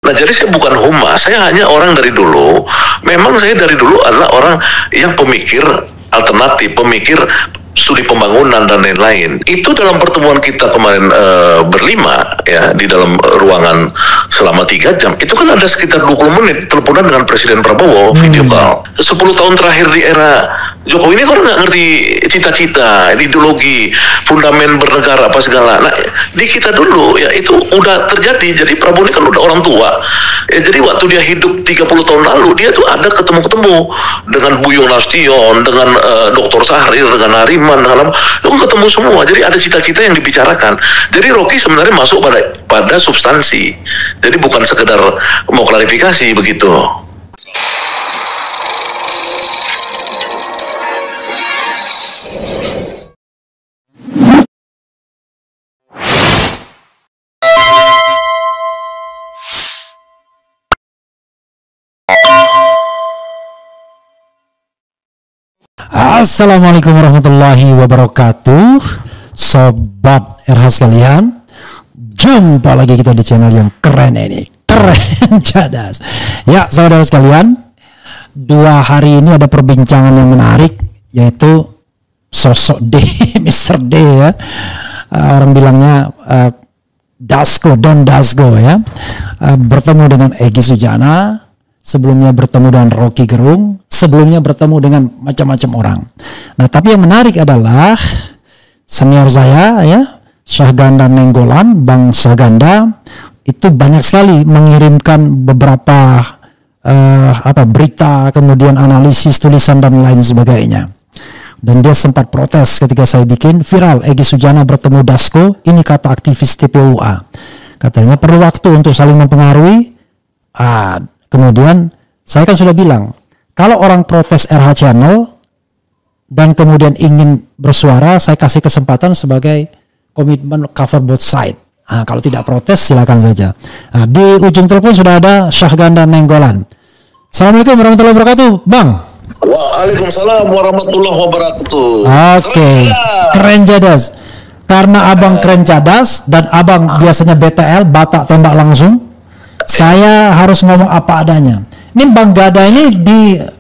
Nah, jadi saya bukan humas, saya hanya orang dari dulu. Memang saya dari dulu adalah orang yang pemikir alternatif, pemikir studi pembangunan dan lain-lain. Itu dalam pertemuan kita kemarin berlima ya di dalam ruangan selama 3 jam. Itu kan ada sekitar 20 menit teleponan dengan Presiden Prabowo video call. 10 tahun terakhir di era Jokowi ini orang nggak ngerti cita-cita, ideologi, fundamen bernegara apa segala. Nah, di kita dulu ya itu udah terjadi. Jadi Prabowo ini kan udah orang tua. Ya, jadi waktu dia hidup 30 tahun lalu dia tuh ada ketemu-ketemu dengan Buyung Nasution, dengan Dr. Sahrir, dengan Hariman, dengan itu kan ketemu semua. Jadi ada cita-cita yang dibicarakan. Jadi Rocky sebenarnya masuk pada substansi. Jadi bukan sekedar mau klarifikasi begitu. Assalamualaikum warahmatullahi wabarakatuh, sobat RH sekalian. Jumpa lagi kita di channel yang keren ini, keren cadas. Ya, saudara sekalian, 2 hari ini ada perbincangan yang menarik, yaitu sosok D, Mr. D ya. Orang bilangnya Dasko, Don Dasko ya. Bertemu dengan Egy Sujana. Sebelumnya bertemu dengan Rocky Gerung, sebelumnya bertemu dengan macam-macam orang. Nah, tapi yang menarik adalah senior saya ya, Syahganda Nenggolan, Bang Syahganda, itu banyak sekali mengirimkan beberapa berita, kemudian analisis, tulisan dan lain sebagainya. Dan dia sempat protes ketika saya bikin viral Egy Sujana bertemu Dasko, ini kata aktivis TPUA. Katanya perlu waktu untuk saling mempengaruhi. Kemudian saya kan sudah bilang, kalau orang protes RH Channel dan kemudian ingin bersuara, saya kasih kesempatan sebagai komitmen cover both side. Kalau tidak protes silakan saja. Di ujung telepon sudah ada Syahganda Nenggolan. Assalamualaikum warahmatullahi wabarakatuh, Bang. Waalaikumsalam warahmatullahi wabarakatuh. Oke, keren cadas. Karena abang keren cadas dan abang biasanya BTL, batak tembak langsung. Saya harus ngomong apa adanya. Ini Bang Gada ini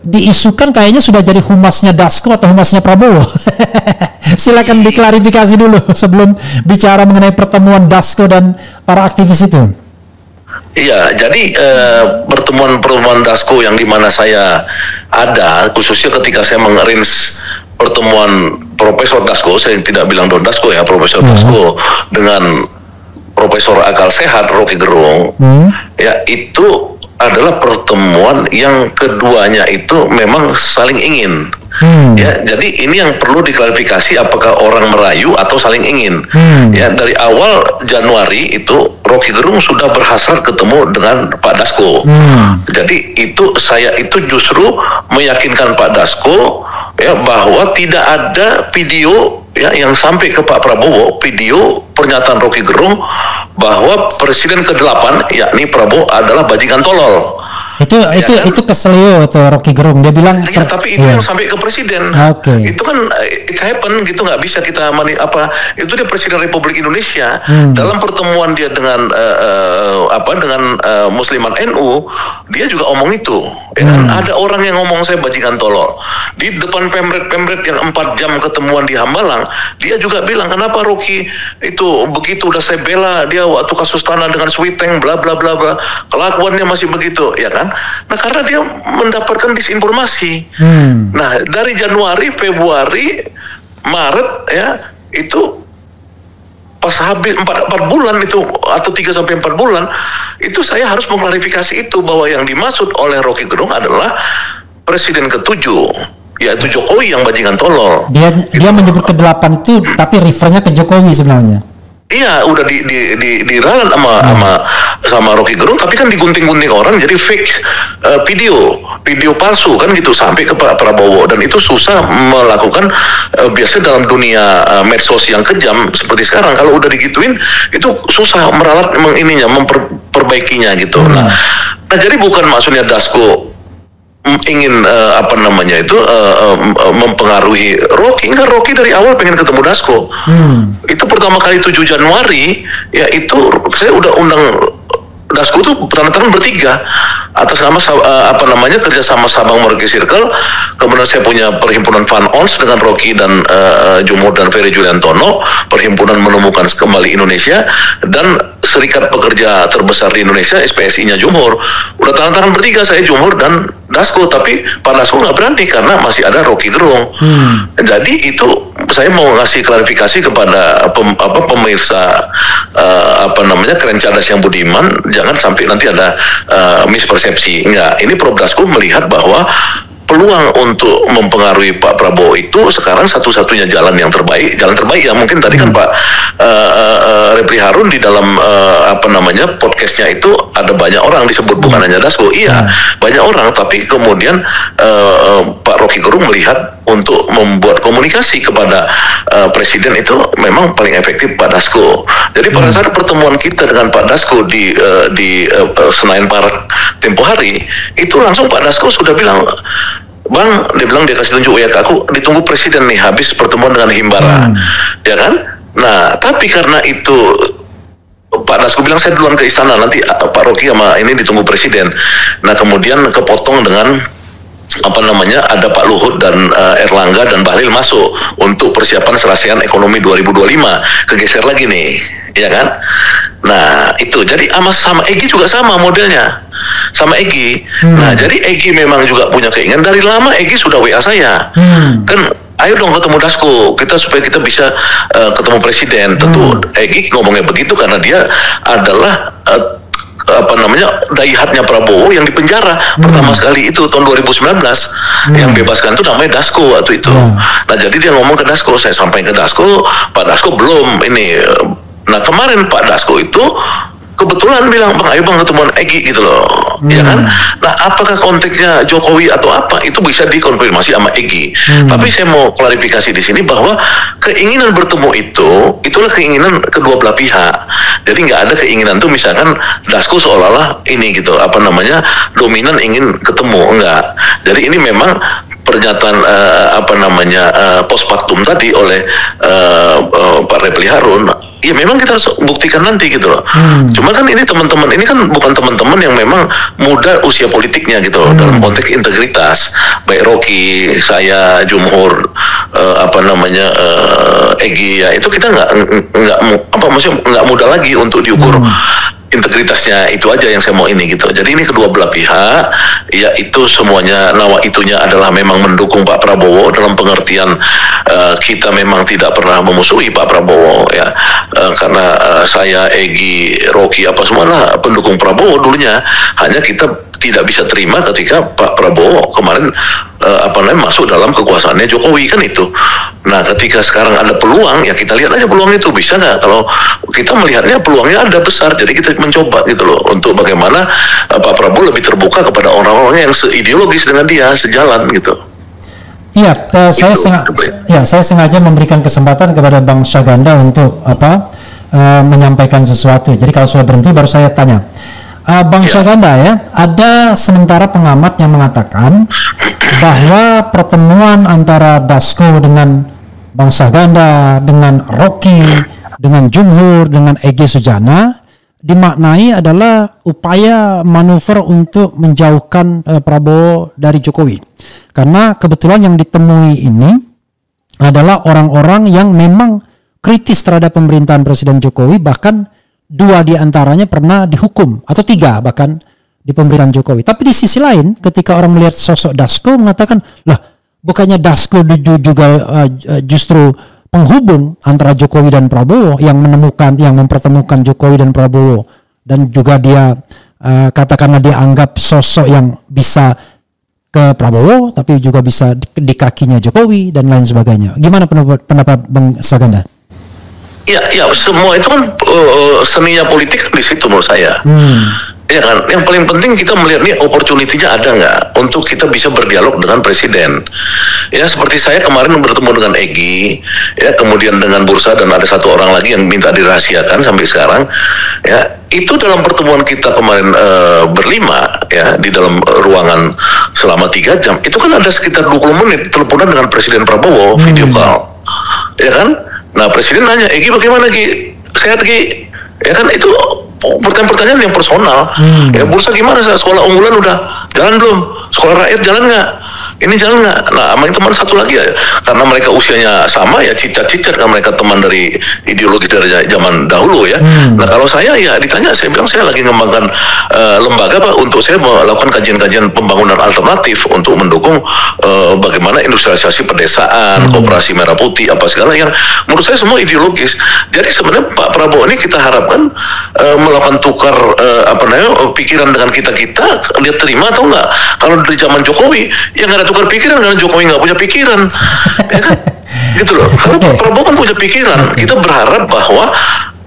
diisukan kayaknya sudah jadi humasnya Dasko atau humasnya Prabowo. Silakan diklarifikasi dulu sebelum bicara mengenai pertemuan Dasko dan para aktivis itu. Iya, jadi pertemuan Dasko yang dimana saya ada, khususnya ketika saya mengarrange pertemuan Profesor Dasko, saya tidak bilang Don Dasko ya, Profesor Dasko dengan Profesor Akal Sehat Rocky Gerung, ya itu adalah pertemuan yang keduanya itu memang saling ingin. Ya, jadi ini yang perlu diklarifikasi apakah orang merayu atau saling ingin. Ya, dari awal Januari itu Rocky Gerung sudah berhasrat ketemu dengan Pak Dasko. Jadi itu saya itu justru meyakinkan Pak Dasko ya bahwa tidak ada video ya yang sampai ke Pak Prabowo, video pernyataan Rocky Gerung bahwa Presiden ke-8 yakni Prabowo adalah bajingan tolol. Itu keselio tuh Rocky Gerung, dia bilang ya, tapi itu yang sampai ke presiden. Itu kan it happen gitu, nggak bisa kita itu dia Presiden Republik Indonesia. Dalam pertemuan dia dengan Muslimat NU, dia juga omong itu ya kan? Ada orang yang ngomong saya bajingan tolol di depan pemret yang 4 jam ketemuan di Hambalang. Dia juga bilang kenapa Rocky itu begitu, udah saya bela dia waktu kasus tanah dengan Sweeteng bla bla bla bla, kelakuannya masih begitu ya kan. Nah, karena dia mendapatkan disinformasi. Nah, dari Januari, Februari, Maret ya, itu pas habis 4 bulan itu atau 3 sampai 4 bulan, itu saya harus mengklarifikasi itu bahwa yang dimaksud oleh Rocky Gerung adalah Presiden ke-7, yaitu Jokowi yang bajingan tolol. Dia menyebut ke-8 itu tapi refernya ke Jokowi sebenarnya. Iya, udah diralat sama Rocky Gerung, tapi kan digunting-gunting orang jadi fake video palsu kan gitu sampai ke Pak Prabowo, dan itu susah melakukan biasanya dalam dunia medsos yang kejam seperti sekarang. Kalau udah digituin itu susah meralat memperbaikinya gitu. Nah, jadi bukan maksudnya Dasko ingin mempengaruhi Rocky. Enggak, Rocky dari awal pengen ketemu Dasko. Itu pertama kali 7 Januari ya, itu saya udah undang Dasko itu tanda tangan bertiga atas nama kerjasama Sabang Merauke Circle. Kemudian saya punya perhimpunan Van Ons dengan Rocky dan Jumhur dan Ferry Juliantono, perhimpunan Menemukan Kembali Indonesia, dan serikat pekerja terbesar di Indonesia SPSI-nya Jumhur. Udah tanda tangan bertiga, saya Jumhur dan Dasko, tapi Pak Dasko nggak berani karena masih ada Rocky Gerung. Jadi itu saya mau ngasih klarifikasi kepada pemirsa Keren Cadas yang budiman, jangan sampai nanti ada mispersepsi. Enggak, ini Prof Dasko melihat bahwa peluang untuk mempengaruhi Pak Prabowo itu sekarang satu-satunya jalan terbaik ya. Mungkin tadi kan Pak Repli Harun di dalam podcastnya itu ada banyak orang disebut, bukan hanya Dasko. Iya, banyak orang, tapi kemudian Pak Rocky Gerung melihat untuk membuat komunikasi kepada presiden itu memang paling efektif Pak Dasko. Jadi pada saat pertemuan kita dengan Pak Dasko di Senayan Park tempo hari, itu langsung Pak Dasko sudah bilang, Bang, dia kasih tunjuk ya ke aku, ditunggu presiden nih habis pertemuan dengan Himbara, ya kan? Nah, tapi karena itu Pak Dasko bilang saya duluan ke istana, nanti Pak Rocky sama ini ditunggu presiden. Nah, kemudian kepotong dengan ada Pak Luhut dan Erlangga dan Bahlil masuk untuk persiapan serasian ekonomi 2025, kegeser lagi nih, ya kan? Nah, itu jadi sama Egy juga sama modelnya. Sama Egy. Nah, jadi Egy memang juga punya keinginan. Dari lama Egy sudah WA saya. Kan ayo dong ketemu Dasko, supaya kita bisa ketemu presiden. Tentu Egy ngomongnya begitu karena dia adalah daihatnya Prabowo yang dipenjara pertama sekali itu tahun 2019. Yang bebaskan itu namanya Dasko waktu itu. Nah, jadi dia ngomong ke Dasko, saya sampaikan ke Dasko, Pak Dasko belum ini. Nah, kemarin Pak Dasko itu kebetulan bilang, Bang, ayo Bang ketemuan Egy gitu loh, ya kan? Nah, apakah konteksnya Jokowi atau apa, itu bisa dikonfirmasi sama Egy. Tapi saya mau klarifikasi di sini bahwa keinginan bertemu itulah keinginan kedua belah pihak. Jadi nggak ada keinginan tuh misalkan Dasko seolah-olah ini gitu, dominan ingin ketemu, enggak. Jadi ini memang pernyataan post factum tadi oleh Pak Repli Harun. Ya memang kita harus buktikan nanti gitu loh. Cuma kan ini teman-teman ini kan bukan teman-teman yang memang muda usia politiknya gitu loh, dalam konteks integritas. Baik Rocky, saya, Jumhur, Egy, ya itu kita nggak muda lagi untuk diukur integritasnya. Itu aja yang saya mau ini gitu. Jadi ini kedua belah pihak, ya itu semuanya itunya adalah memang mendukung Pak Prabowo dalam pengertian kita memang tidak pernah memusuhi Pak Prabowo ya, karena saya, Egy, Rocky semua lah pendukung Prabowo dulunya. Hanya kita tidak bisa terima ketika Pak Prabowo kemarin masuk dalam kekuasaannya Jokowi kan itu. Nah, ketika sekarang ada peluang, ya kita lihat aja peluang itu bisa nggak. Kalau kita melihatnya peluangnya ada besar, jadi kita mencoba gitu loh untuk bagaimana Pak Prabowo lebih terbuka kepada orang-orang yang seideologis dengan dia, sejalan gitu. Iya, saya sengaja memberikan kesempatan kepada Bang Syahganda untuk menyampaikan sesuatu. Jadi kalau sudah berhenti baru saya tanya. Bang Syahganda ya, ada sementara pengamat yang mengatakan bahwa pertemuan antara Dasko dengan Bang Syahganda, dengan Rocky, dengan Jumhur, dengan Egy Sujana dimaknai adalah upaya manuver untuk menjauhkan Prabowo dari Jokowi. Karena kebetulan yang ditemui ini adalah orang-orang yang memang kritis terhadap pemerintahan Presiden Jokowi, bahkan 2 di antaranya pernah dihukum, atau 3 bahkan di pemerintahan Jokowi. Tapi di sisi lain, ketika orang melihat sosok Dasko mengatakan, lah bukannya Dasko juga justru penghubung antara Jokowi dan Prabowo, yang mempertemukan Jokowi dan Prabowo, dan juga dia katakanlah dia anggap sosok yang bisa ke Prabowo, tapi juga bisa di kakinya Jokowi dan lain sebagainya. Gimana pendapat Bang Syahganda? Ya, semua itu kan seninya politik di situ menurut saya. Ya kan, yang paling penting kita melihat nih opportunity-nya ada nggak untuk kita bisa berdialog dengan presiden. Ya seperti saya kemarin bertemu dengan Egy, ya kemudian dengan Bursa dan ada 1 orang lagi yang minta dirahasiakan sampai sekarang. Ya itu dalam pertemuan kita kemarin berlima ya di dalam ruangan selama 3 jam. Itu kan ada sekitar 20 menit teleponan dengan Presiden Prabowo video call, ya kan. Nah presiden nanya, Egy bagaimana Ki? Sehat Ki? Ya kan itu pertanyaan-pertanyaan yang personal. Ya bursa gimana, sekolah unggulan udah jalan belum, sekolah rakyat jalan nggak, ini jalan nggak. Nah, sama yang teman satu lagi ya, karena mereka usianya sama ya, cicat-cicat kan, mereka teman dari ideologi dari zaman dahulu ya. Nah, kalau saya ya ditanya, saya bilang saya lagi mengembangkan lembaga Pak, untuk saya melakukan kajian-kajian pembangunan alternatif untuk mendukung bagaimana industrialisasi pedesaan, koperasi merah putih, apa segala yang menurut saya semua ideologis. Jadi sebenarnya Pak Prabowo ini kita harapkan melakukan tukar pikiran dengan kita, dia terima atau enggak. Kalau dari zaman Jokowi ya nggak ada tukar pikiran, karena Jokowi nggak punya pikiran, ya kan? Gitu loh. Kalau Pak Prabowo kan punya pikiran, kita berharap bahwa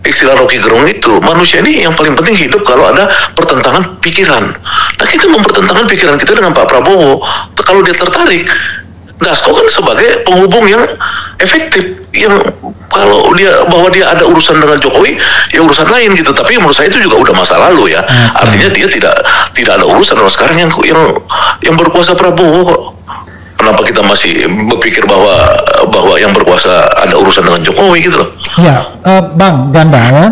istilah Rocky Gerung itu, manusia ini yang paling penting hidup kalau ada pertentangan pikiran. Nah, kita mempertentangkan pikiran kita dengan Pak Prabowo. Kalau dia tertarik, Dasko kan sebagai penghubung yang efektif, yang kalau bahwa dia ada urusan dengan Jokowi ya urusan lain gitu. Tapi menurut saya itu juga udah masa lalu ya. Artinya dia tidak ada urusan. Sekarang yang berkuasa Prabowo kok. Kenapa kita masih berpikir bahwa yang berkuasa ada urusan dengan Jokowi gitu loh? Ya, Bang Ganda ya.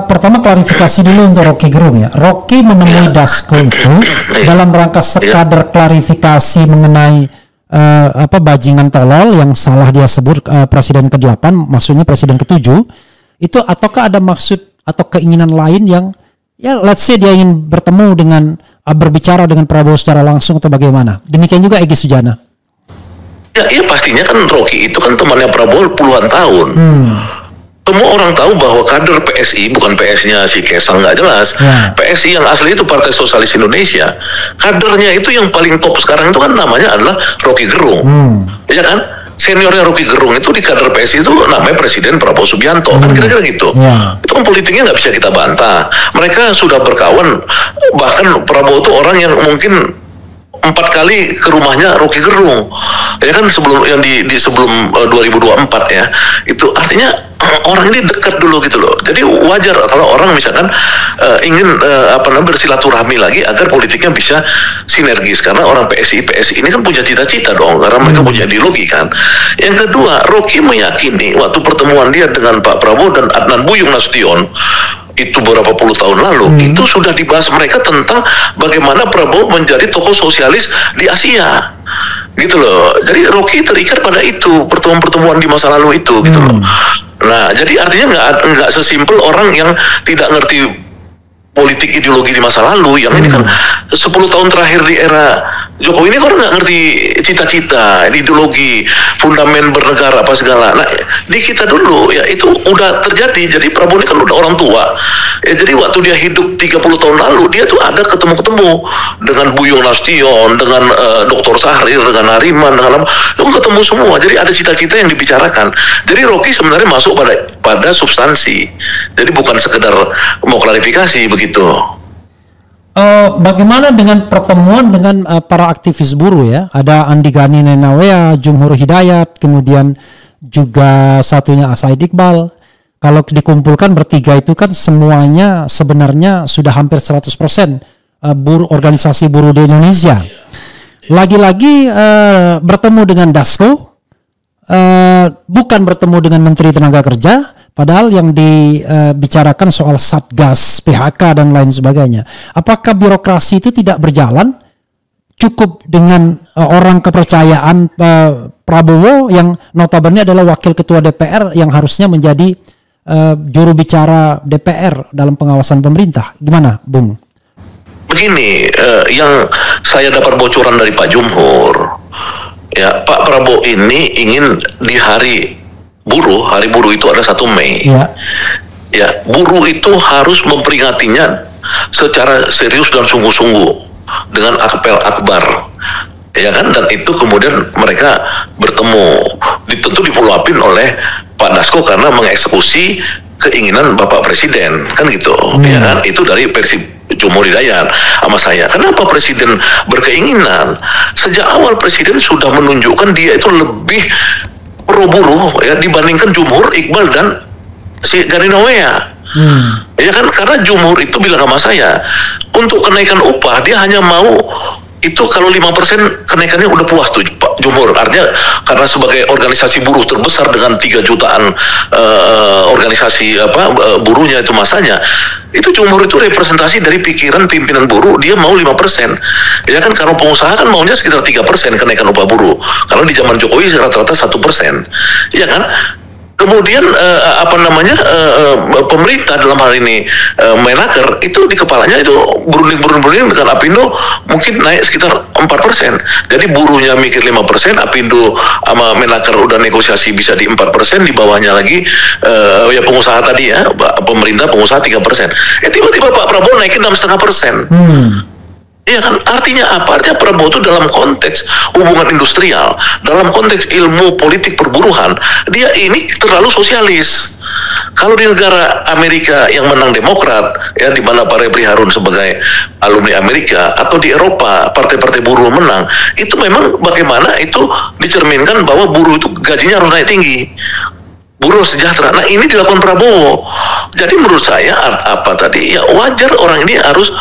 Pertama klarifikasi dulu untuk Rocky Gerung ya. Rocky menemui Dasko itu dalam rangka sekadar klarifikasi mengenai bajingan tolol yang salah dia sebut presiden ke-8, maksudnya presiden ke-7 itu, ataukah ada maksud atau keinginan lain yang ya let's say dia ingin bertemu dengan berbicara dengan Prabowo secara langsung atau bagaimana? Demikian juga Egy Sujana. Ya, iya pastinya kan Rocky itu kan temannya Prabowo puluhan tahun. Semua orang tahu bahwa kader PSI, bukan PS-nya si Kesang nggak jelas, PSI yang asli itu Partai Sosialis Indonesia, kadernya itu yang paling top sekarang itu kan namanya adalah Rocky Gerung, ya kan? Seniornya Rocky Gerung itu di kader PSI itu namanya Presiden Prabowo Subianto, kan kira-kira gitu. Itu kan politiknya nggak bisa kita bantah. Mereka sudah berkawan, bahkan Prabowo itu orang yang mungkin 4 kali ke rumahnya Rocky Gerung, ya kan, sebelum yang di sebelum 2024 ya. Itu artinya orang ini dekat dulu gitu loh. Jadi wajar kalau orang misalkan ingin bersilaturahmi lagi agar politiknya bisa sinergis, karena orang PSI ini kan punya cita-cita dong, karena mereka punya ideologi kan. Yang kedua, Rocky meyakini waktu pertemuan dia dengan Pak Prabowo dan Adnan Buyung Nasution itu beberapa puluh tahun lalu, itu sudah dibahas mereka tentang bagaimana Prabowo menjadi tokoh sosialis di Asia, gitu loh. Jadi Rocky terikat pada itu, pertemuan-pertemuan di masa lalu itu, gitu loh. Nah, jadi artinya nggak sesimpel orang yang tidak ngerti politik ideologi di masa lalu. Yang ini kan 10 tahun terakhir di era Jokowi ini kan nggak ngerti cita-cita, ideologi, fundamen bernegara apa segala. Nah, di kita dulu ya itu udah terjadi. Jadi Prabowo ini kan udah orang tua. Ya, jadi waktu dia hidup 30 tahun lalu, dia tuh ada ketemu dengan Buyung Nasution, dengan Dr. Sahrir, dengan Hariman, dengan itu ketemu semua. Jadi ada cita-cita yang dibicarakan. Jadi Rocky sebenarnya masuk pada substansi. Jadi bukan sekedar mau klarifikasi begitu. Bagaimana dengan pertemuan dengan para aktivis buruh ya? Ada Andi Gani Nenawea, Jumhur Hidayat, kemudian juga satunya Said Iqbal. Kalau dikumpulkan bertiga itu kan semuanya sebenarnya sudah hampir 100% organisasi buruh di Indonesia. Lagi-lagi bertemu dengan Dasko, bukan bertemu dengan Menteri Tenaga Kerja, padahal yang dibicarakan soal Satgas, PHK dan lain sebagainya. Apakah birokrasi itu tidak berjalan? Cukup dengan orang kepercayaan Prabowo yang notabene adalah wakil ketua DPR yang harusnya menjadi juru bicara DPR dalam pengawasan pemerintah. Gimana, Bung? Begini, yang saya dapat bocoran dari Pak Jumhur, ya Pak Prabowo ini ingin di hari buruh itu ada 1 Mei. Ya, buruh itu harus memperingatinya secara serius dan sungguh-sungguh dengan apel akbar. Ya kan, dan itu kemudian mereka bertemu, tentu di-follow upin oleh Pak Dasko karena mengeksekusi keinginan Bapak Presiden, kan gitu. Ya kan, itu dari versi Jumhur Hidayat sama saya. Kenapa Presiden berkeinginan? Sejak awal Presiden sudah menunjukkan dia itu lebih pro buruh ya dibandingkan Jumhur, Iqbal dan si Gani Nawea. Ya kan, karena Jumhur itu bilang sama saya, untuk kenaikan upah dia hanya mau itu kalau 5% kenaikannya udah puas tuh Pak Jumhur. Artinya karena sebagai organisasi buruh terbesar dengan 3 jutaan organisasi buruhnya itu masanya, Itu Jumhur itu representasi dari pikiran pimpinan buruh, dia mau 5%. Ya kan, kalau pengusaha kan maunya sekitar 3% kenaikan upah buruh. Kalau di zaman Jokowi rata-rata 1%. Ya kan? Kemudian pemerintah dalam hal ini Menaker itu di kepalanya itu berunding dengan Apindo mungkin naik sekitar 4%. Jadi buruhnya mikir 5%, Apindo sama Menaker udah negosiasi bisa di 4%, di bawahnya lagi ya pengusaha tadi ya, pemerintah pengusaha 3%. Tiba-tiba Pak Prabowo naikin 6,5%. Iya kan, artinya apa? Artinya Prabowo itu dalam konteks hubungan industrial, dalam konteks ilmu politik perburuhan, dia ini terlalu sosialis. Kalau di negara Amerika yang menang Demokrat, ya di mana Pak Refli Harun sebagai alumni Amerika, atau di Eropa partai-partai buruh menang, itu memang bagaimana itu dicerminkan bahwa buruh itu gajinya harus naik tinggi. Buruh sejahtera. Nah, ini dilakukan Prabowo. Jadi menurut saya ya wajar orang ini harus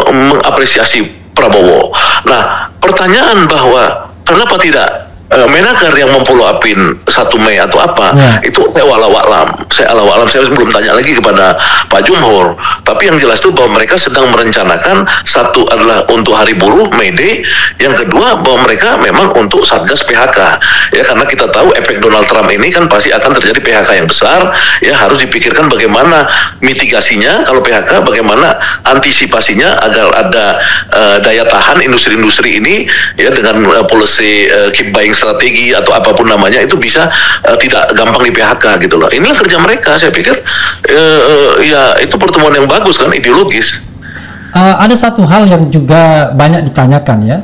mengapresiasi Prabowo. Nah, pertanyaan bahwa kenapa tidak Menaker yang memfollow upin 1 Mei atau apa, itu saya walau-alam. Saya belum tanya lagi kepada Pak Jumhur. Tapi yang jelas itu bahwa mereka sedang merencanakan, satu adalah untuk Hari Buruh, May Day, yang kedua bahwa mereka memang untuk Satgas PHK. Ya, karena kita tahu efek Donald Trump ini kan pasti akan terjadi PHK yang besar, ya harus dipikirkan bagaimana mitigasinya kalau PHK, bagaimana antisipasinya agar ada daya tahan industri-industri ini ya dengan policy keep buying strategi atau apapun namanya itu bisa tidak gampang di PHK gitu loh. Inilah kerja mereka, saya pikir ya itu pertemuan yang bagus kan, ideologis. Ada satu hal yang juga banyak ditanyakan ya.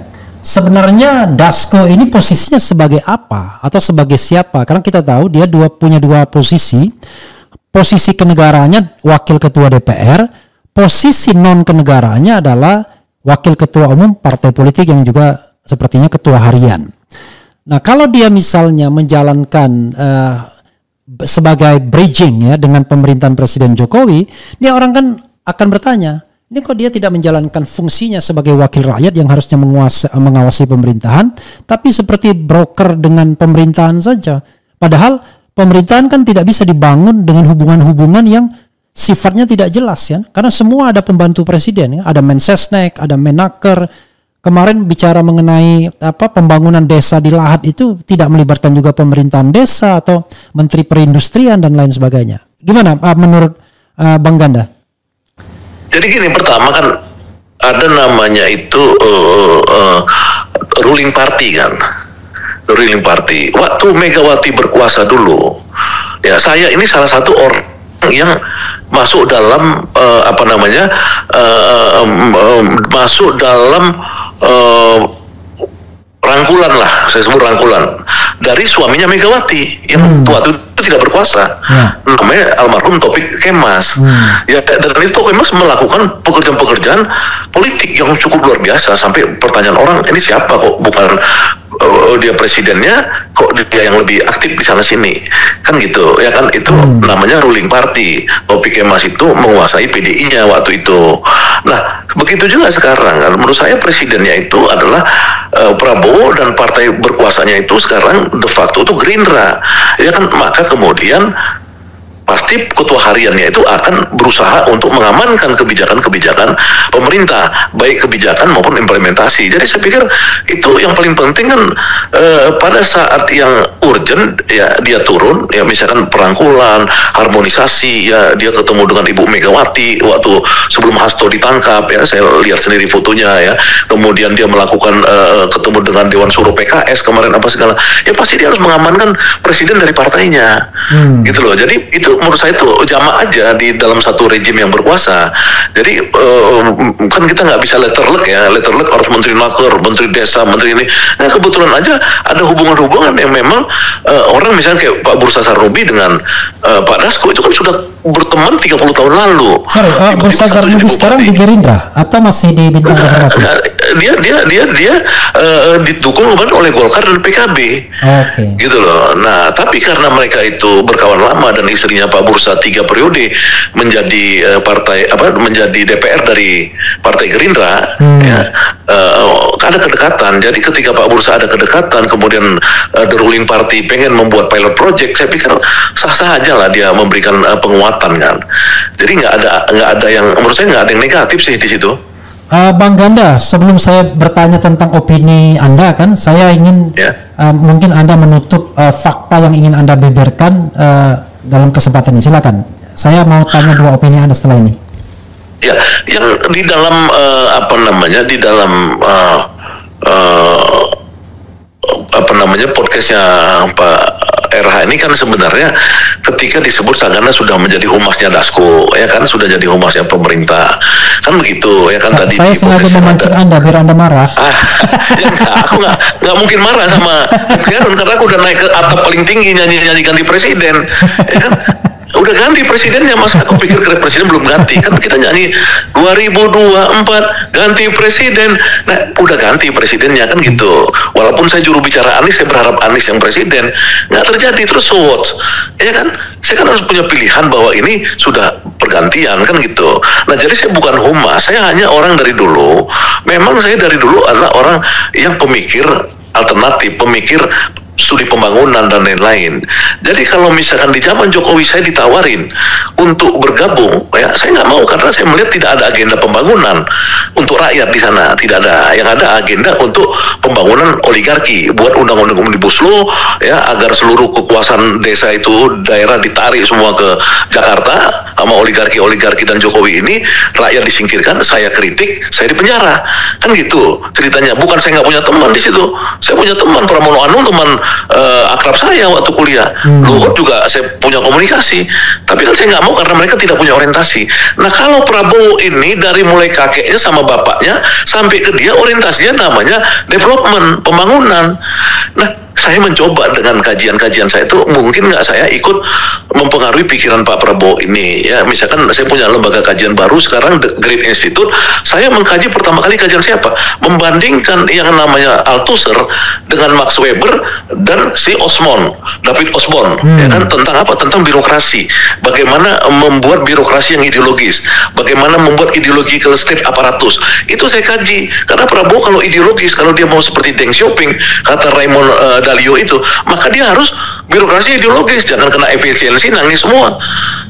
Sebenarnya Dasko ini posisinya sebagai apa atau sebagai siapa? Karena kita tahu dia punya dua posisi. Posisi kenegaraannya wakil ketua DPR, posisi non kenegaranya adalah wakil ketua umum partai politik yang juga sepertinya ketua harian. Nah, kalau dia misalnya menjalankan sebagai bridging ya dengan pemerintahan Presiden Jokowi, dia orang kan akan bertanya, ini kok dia tidak menjalankan fungsinya sebagai wakil rakyat yang harusnya mengawasi pemerintahan, tapi seperti broker dengan pemerintahan saja. Padahal pemerintahan kan tidak bisa dibangun dengan hubungan-hubungan yang sifatnya tidak jelas ya, karena semua ada pembantu presiden ya, ada Mensesnek, ada Menaker. Kemarin bicara mengenai pembangunan desa di Lahat itu tidak melibatkan juga pemerintahan desa atau menteri perindustrian dan lain sebagainya. Gimana menurut Bang Ganda? Jadi gini, pertama kan ada namanya itu ruling party kan, ruling party. Waktu Megawati berkuasa dulu, ya saya ini salah satu orang yang masuk dalam masuk dalam rangkulan lah, saya sebut rangkulan dari suaminya Megawati yang waktu itu tidak berkuasa, namanya almarhum Taufik Kemas. Ya, dan itu Taufik Kemas melakukan pekerjaan-pekerjaan politik yang cukup luar biasa sampai pertanyaan orang, ini siapa kok bukan dia presidennya, kok dia yang lebih aktif di sana sini kan gitu ya kan. Itu namanya ruling party. Taufik Kemas itu menguasai PDI-nya waktu itu. Nah, begitu juga sekarang kan, menurut saya presidennya itu adalah Prabowo, dan partai berkuasanya itu sekarang de facto itu Gerindra ya kan. Maka kemudian pasti ketua hariannya itu akan berusaha untuk mengamankan kebijakan-kebijakan pemerintah, baik kebijakan maupun implementasi. Jadi saya pikir itu yang paling penting kan, pada saat yang urgent ya dia turun, ya misalkan perangkulan, harmonisasi, ya dia ketemu dengan Ibu Megawati waktu sebelum Hasto ditangkap ya, saya lihat sendiri fotonya ya. Kemudian dia melakukan ketemu dengan Dewan Suruh PKS kemarin apa segala, ya pasti dia harus mengamankan presiden dari partainya gitu loh. Jadi itu menurut saya itu jamak aja di dalam satu rejim yang berkuasa. Jadi kan kita nggak bisa letterlek harus menteri Naker, menteri desa, menteri ini. Nah, kebetulan aja ada hubungan-hubungan yang memang orang misalnya kayak Pak Bursa Sarnubi dengan Pak Dasko itu kan sudah berteman 30 tahun lalu. Sorry, Bursa Sarnubi sekarang di Gerindra atau masih di Bintang Reformasi? Dia didukung oleh Golkar dan PKB. Gitu loh. Nah, tapi karena mereka itu berkawan lama dan istrinya Pak Bursa 3 periode menjadi menjadi DPR dari Partai Gerindra, ya, ada kedekatan. Jadi ketika Pak Bursa ada kedekatan, kemudian the ruling party pengen membuat pilot project, saya pikir sah-sah aja lah dia memberikan penguatan kan. Jadi nggak ada yang, menurut saya nggak ada yang negatif sih di situ. Bang Ganda, sebelum saya bertanya tentang opini Anda kan, saya ingin mungkin Anda menutup fakta yang ingin Anda beberkan dalam kesempatan ini. Silakan. Saya mau tanya 2 opini Anda setelah ini. Ya, yang di dalam di dalam podcastnya Pak RH ini kan sebenarnya ketika disebut Sagana sudah menjadi humasnya Dasko, ya kan, sudah jadi humasnya pemerintah, kan begitu ya kan. Tadi saya sengaja memancing Anda biar Anda marah. Ya enggak, aku nggak mungkin marah sama Harun karena aku udah naik ke atap paling tinggi nyanyi ganti presiden, ya kan. Udah ganti presidennya, masa aku pikir presiden belum ganti, kan kita nyanyi 2024 ganti presiden. Nah udah ganti presidennya kan gitu. Walaupun saya juru bicara Anies, saya berharap Anies yang presiden, nggak terjadi. Terus what? Ya kan, saya kan harus punya pilihan bahwa ini sudah pergantian kan gitu. Nah jadi saya bukan humas, saya hanya orang dari dulu. Memang saya dari dulu adalah orang yang pemikir alternatif, pemikir studi pembangunan dan lain-lain. Jadi kalau misalkan di zaman Jokowi saya ditawarin untuk bergabung, ya saya nggak mau karena saya melihat tidak ada agenda pembangunan untuk rakyat di sana, tidak ada. Yang ada agenda untuk pembangunan oligarki, buat undang-undang omnibus law ya agar seluruh kekuasaan desa itu daerah ditarik semua ke Jakarta sama oligarki dan Jokowi ini, rakyat disingkirkan, saya kritik, saya dipenjara, kan gitu ceritanya. Bukan saya nggak punya teman di situ, saya punya teman. Pramono Anung teman akrab saya waktu kuliah. Luhut juga saya punya komunikasi, tapi kan saya nggak mau karena mereka tidak punya orientasi. Nah kalau Prabowo ini dari mulai kakeknya sama bapaknya sampai ke dia orientasinya namanya development, pembangunan. Nah saya mencoba dengan kajian-kajian saya itu, mungkin nggak saya ikut mempengaruhi pikiran Pak Prabowo ini ya. Misalkan saya punya lembaga kajian baru sekarang, The Great Institute. Saya mengkaji pertama kali kajian siapa? Membandingkan yang namanya Althusser dengan Max Weber dan si David Osborne ya kan, tentang apa? Tentang birokrasi. Bagaimana membuat birokrasi yang ideologis, bagaimana membuat ideological state apparatus. Itu saya kaji. Karena Prabowo kalau ideologis, kalau dia mau seperti Deng Xiaoping, kata Raymond Dalio itu, maka dia harus birokrasi ideologis, jangan kena efisiensi nangis semua.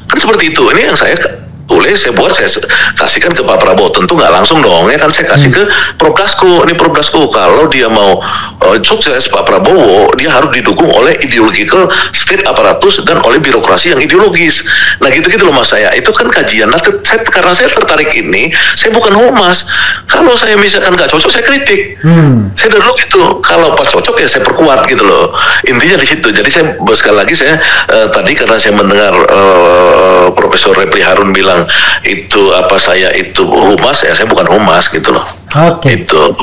Kan seperti itu. Ini yang saya tulis, saya buat, saya kasihkan ke Pak Prabowo. Tentu nggak langsung dong ya kan, saya kasih ke Prof Dasko. Ini Prof Dasko, kalau dia mau sukses Pak Prabowo, dia harus didukung oleh ideological state apparatus dan oleh birokrasi yang ideologis. Nah gitu-gitu loh mas saya. Itu kan kajian. Nah karena saya tertarik ini, saya bukan humas. Kalau saya misalkan nggak cocok, saya kritik. Saya dari dulu gitu. Kalau pas cocok ya saya perkuat gitu loh. Intinya di situ. Jadi saya sekali lagi saya tadi karena saya mendengar Profesor Repli Harun bilang itu apa saya itu humas, ya saya bukan humas gitu loh. Oke. Itu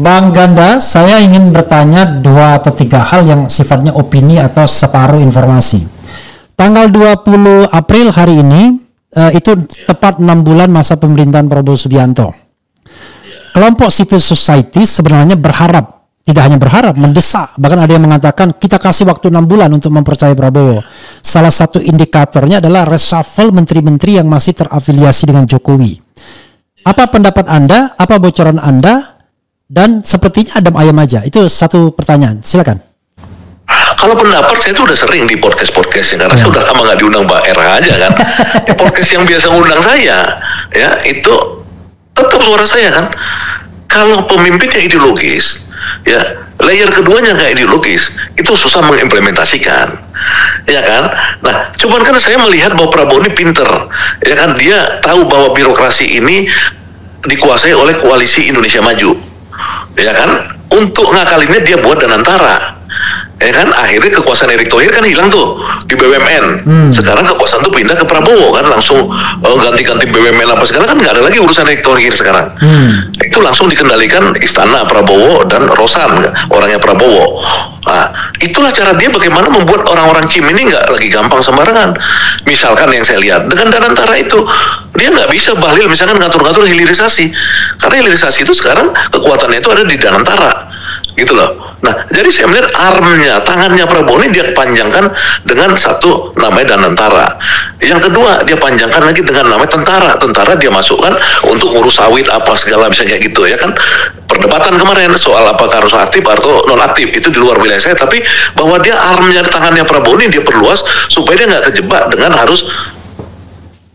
Bang Ganda, saya ingin bertanya 2 atau 3 hal yang sifatnya opini atau separuh informasi. Tanggal 20 April hari ini itu tepat 6 bulan masa pemerintahan Prabowo Subianto. Kelompok civil society sebenarnya berharap, tidak hanya berharap, mendesak, bahkan ada yang mengatakan kita kasih waktu 6 bulan untuk mempercayai Prabowo. Salah satu indikatornya adalah reshuffle menteri-menteri yang masih terafiliasi dengan Jokowi. Apa pendapat Anda? Apa bocoran Anda? Dan sepertinya adem ayam aja. Itu satu pertanyaan. Silakan. Kalau pendapat saya itu udah sering di podcast-podcastnya, karena saya udah lama nggak diundang Pak RH aja kan. Podcast yang biasa ngundang saya, ya itu tetap suara saya kan. Kalau pemimpinnya ideologis, ya layer keduanya nggak ideologis, itu susah mengimplementasikan. Ya kan? Nah, cuman kan saya melihat bahwa Prabowo ini pinter, ya kan, dia tahu bahwa birokrasi ini dikuasai oleh koalisi Indonesia Maju, ya kan, untuk ngakalinnya dia buat Danantara, ya kan, akhirnya kekuasaan Erick Thohir kan hilang tuh di BUMN. Sekarang kekuasaan tuh pindah ke Prabowo kan, langsung ganti-ganti BUMN apa sekarang kan nggak ada lagi urusan Erick Thohir sekarang. Itu langsung dikendalikan istana Prabowo dan Rosan, orangnya Prabowo. Nah, itulah cara dia bagaimana membuat orang-orang Kim ini nggak lagi gampang sembarangan. Misalkan yang saya lihat dengan Danantara itu, dia nggak bisa bahlil misalkan ngatur-ngatur hilirisasi, karena hilirisasi itu sekarang kekuatannya itu ada di Danantara, gitu loh. Nah, jadi saya melihat armnya, tangannya Prabowo ini dia panjangkan dengan satu namanya Danantara. Yang kedua, dia panjangkan lagi dengan namanya tentara. Tentara dia masukkan untuk ngurus sawit apa segala bisa kayak gitu ya kan. perdebatan kemarin soal apakah harus aktif atau non aktif, itu di luar wilayah saya, tapi bahwa dia armnya di tangannya Prabowo ini dia perluas supaya dia nggak kejebak dengan harus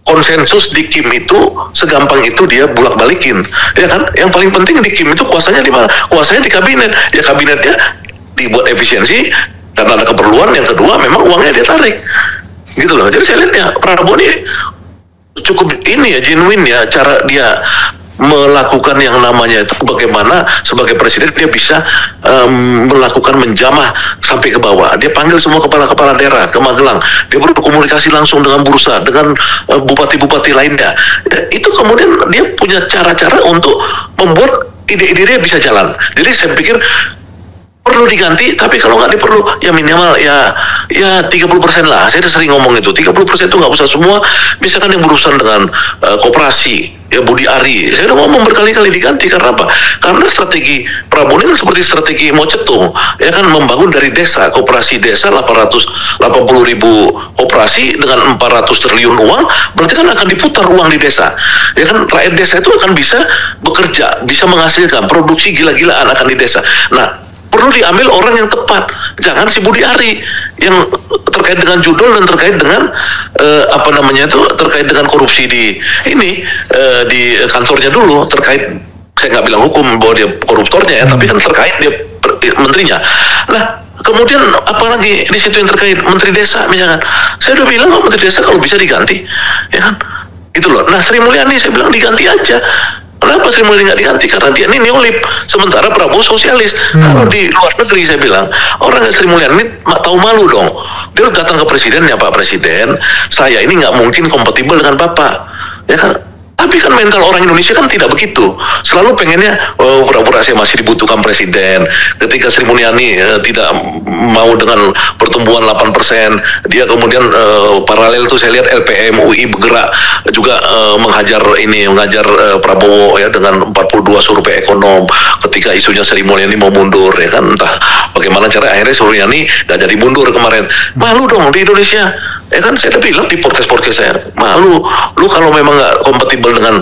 konsensus di Kim itu segampang itu dia bolak-balikin, ya kan? Yang paling penting di Kim itu kuasanya di mana? Kuasanya di kabinet. Ya kabinetnya dibuat efisiensi karena ada keperluan. Yang kedua memang uangnya dia tarik, gitu loh. Jadi saya lihat ya Prabowo ini cukup ini ya genuine ya cara dia melakukan yang namanya itu bagaimana sebagai presiden dia bisa melakukan menjamah sampai ke bawah. Dia panggil semua kepala-kepala daerah ke Magelang. Dia berkomunikasi langsung dengan bursa, dengan bupati-bupati lainnya. Itu kemudian dia punya cara-cara untuk membuat ide-ide dia bisa jalan. Jadi saya pikir perlu diganti, tapi kalau nggak diperlu ya minimal ya 30% lah. Saya sering ngomong itu 30% itu nggak usah semua. Misalkan yang berurusan dengan koperasi ya Budi Ari, saya udah ngomong berkali-kali diganti. Karena apa? Karena strategi Prabowo ini kan seperti strategi Mao Zedong, ya kan, membangun dari desa, koperasi desa 880.000 koperasi dengan 400 triliun uang, berarti kan akan diputar uang di desa, ya kan, rakyat desa itu akan bisa bekerja, bisa menghasilkan produksi gila-gilaan akan di desa. Nah, perlu diambil orang yang tepat, jangan si Budi Ari yang terkait dengan judul dan terkait dengan terkait dengan korupsi di ini di kantornya dulu, terkait, saya nggak bilang hukum bahwa dia koruptornya ya, tapi kan terkait dia menterinya. Nah kemudian apalagi di situ yang terkait menteri desa misalkan, saya udah bilang kok menteri desa kalau bisa diganti, ya kan, itu loh. Nah Sri Mulyani saya bilang diganti aja. Kenapa Sri Mulyani nggak diganti? Karena dia ini neolib, sementara Prabowo sosialis. Kalau di luar negeri saya bilang, orang kayak Sri Mulyani tahu malu dong. Dia datang ke presidennya, Pak Presiden, saya ini nggak mungkin kompatibel dengan Bapak, ya kan? Tapi kan mental orang Indonesia kan tidak begitu. Selalu pengennya, pura-pura saya masih dibutuhkan presiden. Ketika Sri Mulyani tidak mau dengan pertumbuhan 8%, dia kemudian paralel tuh saya lihat LPM UI bergerak juga mengajar Prabowo ya dengan 42 survei ekonom. Ketika isunya Sri Mulyani mau mundur, ya kan, entah bagaimana cara akhirnya Sri Mulyani nggak jadi mundur kemarin. Malu dong di Indonesia. Ya kan, saya udah bilang di podcast saya, malu lu kalau memang nggak kompatibel dengan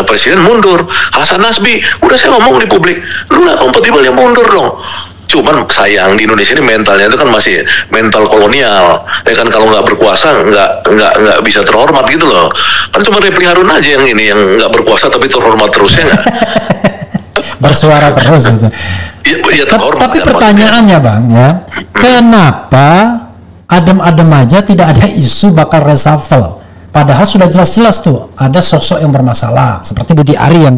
presiden, mundur. Hasan Nasbi udah saya ngomong di publik, lu nggak kompatibel ya mundur dong. Cuman sayang di Indonesia ini mentalnya itu kan masih mental kolonial, ya kan, kalau nggak berkuasa nggak bisa terhormat gitu loh. Kan cuma Repli Harun aja yang ini yang nggak berkuasa tapi terhormat terus, ya nggak? Bersuara terus. Ya, terhormat, tapi pertanyaannya Bang ya, kenapa adem-adem aja tidak ada isu bakal reshuffle? Padahal sudah jelas-jelas tuh ada sosok yang bermasalah seperti Budi Ari yang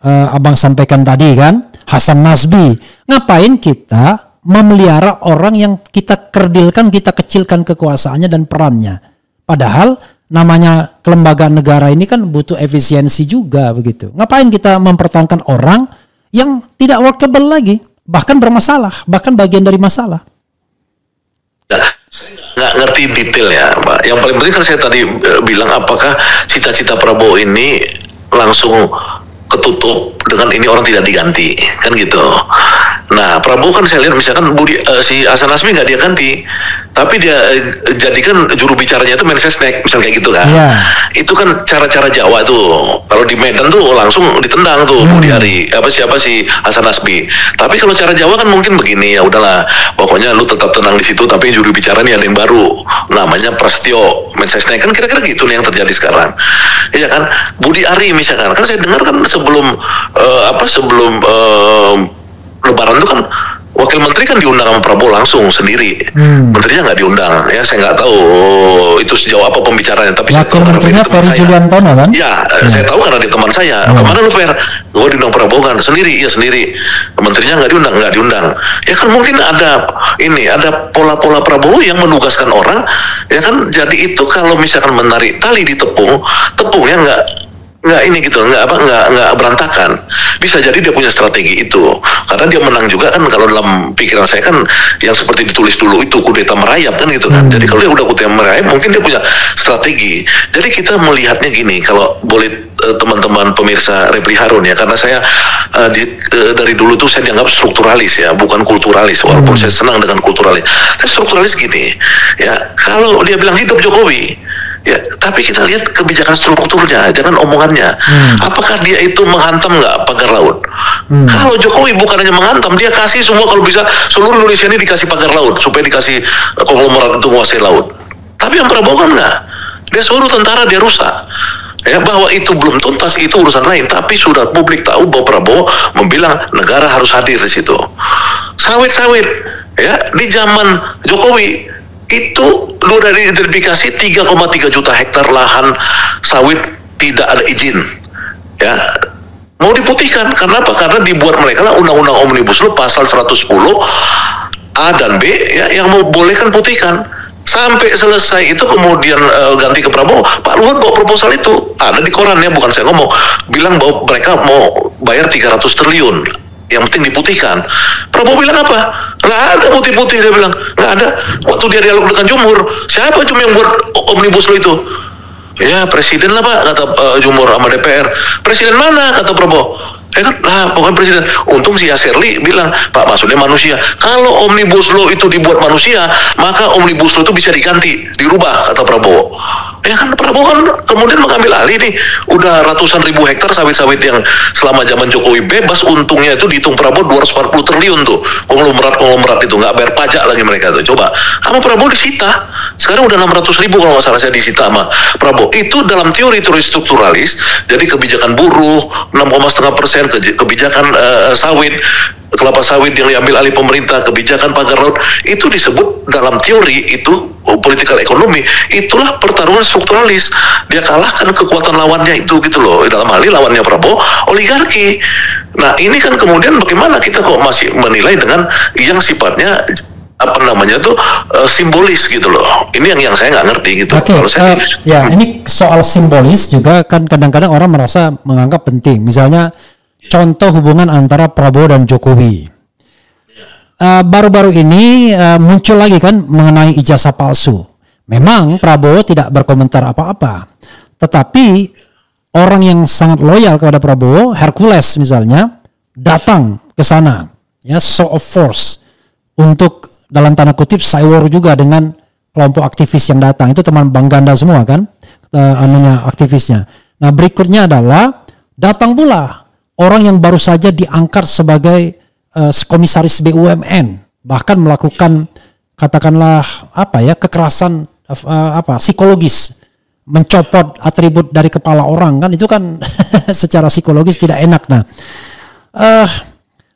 Abang sampaikan tadi kan, Hasan Nasbi. Ngapain kita memelihara orang yang kita kerdilkan, kita kecilkan kekuasaannya dan perannya? Padahal namanya kelembagaan negara ini kan butuh efisiensi juga begitu. Ngapain kita mempertahankan orang yang tidak workable lagi, bahkan bermasalah, bahkan bagian dari masalah? Nggak ngerti detail ya, Pak. Yang paling penting kan saya tadi bilang, apakah cita-cita Prabowo ini langsung ketutup dengan ini orang tidak diganti, kan gitu. Nah Prabowo kan saya lihat misalkan si Hasan Nasbi nggak dia ganti, tapi dia jadikan juru bicaranya itu Mensesnek, misalnya kayak gitu kan. Itu kan cara-cara Jawa tuh. Kalau di Medan tuh langsung ditendang tuh Budi Ari, siapa si Hasan Nasbi. Tapi kalau cara Jawa kan mungkin begini, ya udahlah, pokoknya lu tetap tenang di situ, tapi juru bicara nih ada yang baru, namanya Prasetyo Mensesnek, kan kira-kira gitu nih yang terjadi sekarang. Iya kan, Budi Ari misalkan, kan saya dengar kan sebelum Lebaran itu kan wakil menteri kan diundang sama Prabowo langsung sendiri, menterinya nggak diundang, ya saya nggak tahu itu sejauh apa pembicaraannya. Tapi wakil menterinya Ferry Juliantono kan? Ya, saya tahu karena dia teman saya. Kemana lu Fer? Gue diundang Prabowo kan sendiri, iya sendiri. Menterinya nggak diundang. Ya kan mungkin ada pola-pola Prabowo yang menugaskan orang, ya kan. Jadi itu kalau misalkan menarik tali di tepungnya nggak ini gitu, nggak berantakan. Bisa jadi dia punya strategi itu, karena dia menang juga kan. Kalau dalam pikiran saya kan yang seperti ditulis dulu itu kudeta merayap kan gitu kan. Jadi kalau dia udah kudeta merayap, mungkin dia punya strategi. Jadi kita melihatnya gini, kalau boleh teman-teman pemirsa Repli Harun ya, karena saya dari dulu tuh saya dianggap strukturalis ya, bukan kulturalis, walaupun saya senang dengan kulturalis. Saya strukturalis gini ya, kalau dia bilang hidup Jokowi, Ya, tapi kita lihat kebijakan strukturnya, jangan omongannya. Apakah dia itu menghantam nggak pagar laut? Kalau Jokowi bukan hanya menghantam, dia kasih semua, kalau bisa seluruh Indonesia ini dikasih pagar laut supaya dikasih konglomerat untuk menguasai laut. Tapi yang Prabowo kan nggak. Dia suruh tentara, dia rusak. Ya, bahwa itu belum tuntas itu urusan lain, tapi sudah publik tahu bahwa Prabowo membilang negara harus hadir di situ. Sawit-sawit, ya, di zaman Jokowi itu sudah diidentifikasi 3,3 juta hektar lahan sawit tidak ada izin, ya, mau diputihkan. Karena apa? Karena dibuat mereka lah undang-undang Omnibus Law pasal 110 A dan B, ya, yang mau bolehkan putihkan. Sampai selesai itu kemudian ganti ke Prabowo, Pak Luhut bawa proposal itu, ada di koran ya, bukan saya ngomong, bilang bahwa mereka mau bayar 300 triliun, yang penting diputihkan. Prabowo bilang apa? Nggak ada putih-putih, dia bilang nggak ada. Waktu dia dialog dengan Jumhur, siapa cuma yang buat Omnibus Law itu? Ya presiden lah Pak, kata Jumhur sama DPR. Presiden mana? Kata Prabowo. Kan, bukan presiden. Untung si Yaserli bilang, Pak maksudnya manusia. Kalau Omnibus Law itu dibuat manusia, maka Omnibus Law itu bisa diganti, dirubah, kata Prabowo. Ya kan, Prabowo kan kemudian mengambil alih nih, udah ratusan ribu hektar sawit-sawit yang selama zaman Jokowi bebas, untungnya itu dihitung Prabowo 240 triliun tuh, konglomerat itu, nggak bayar pajak lagi mereka tuh. Coba, sama Prabowo disita, sekarang udah 600 ribu kalau nggak salah saya disita sama Prabowo. Itu dalam teori-teori strukturalis, jadi kebijakan buruh 6,5%, kebijakan sawit, kelapa sawit yang diambil alih pemerintah, kebijakan pagar laut, itu disebut dalam teori itu political ekonomi, itulah pertarungan strukturalis. Dia kalahkan kekuatan lawannya itu gitu loh. Dalam hal ini lawannya Prabowo oligarki. Nah ini kan kemudian bagaimana kita kok masih menilai dengan yang sifatnya apa namanya tuh simbolis gitu loh. Ini yang saya nggak ngerti gitu. Kalau saya ya ini soal simbolis juga kan kadang-kadang orang merasa menganggap penting. Misalnya contoh hubungan antara Prabowo dan Jokowi. Baru-baru ini muncul lagi kan mengenai ijazah palsu. Memang Prabowo tidak berkomentar apa-apa, tetapi orang yang sangat loyal kepada Prabowo, Hercules misalnya, datang ke sana, ya, show of force untuk dalam tanda kutip cyber juga dengan kelompok aktivis yang datang. Itu teman Bang Ganda semua kan, aktivisnya. Nah berikutnya adalah datang pula orang yang baru saja diangkat sebagai komisaris BUMN, bahkan melakukan katakanlah kekerasan psikologis, mencopot atribut dari kepala orang kan, itu kan secara psikologis tidak enak. Nah,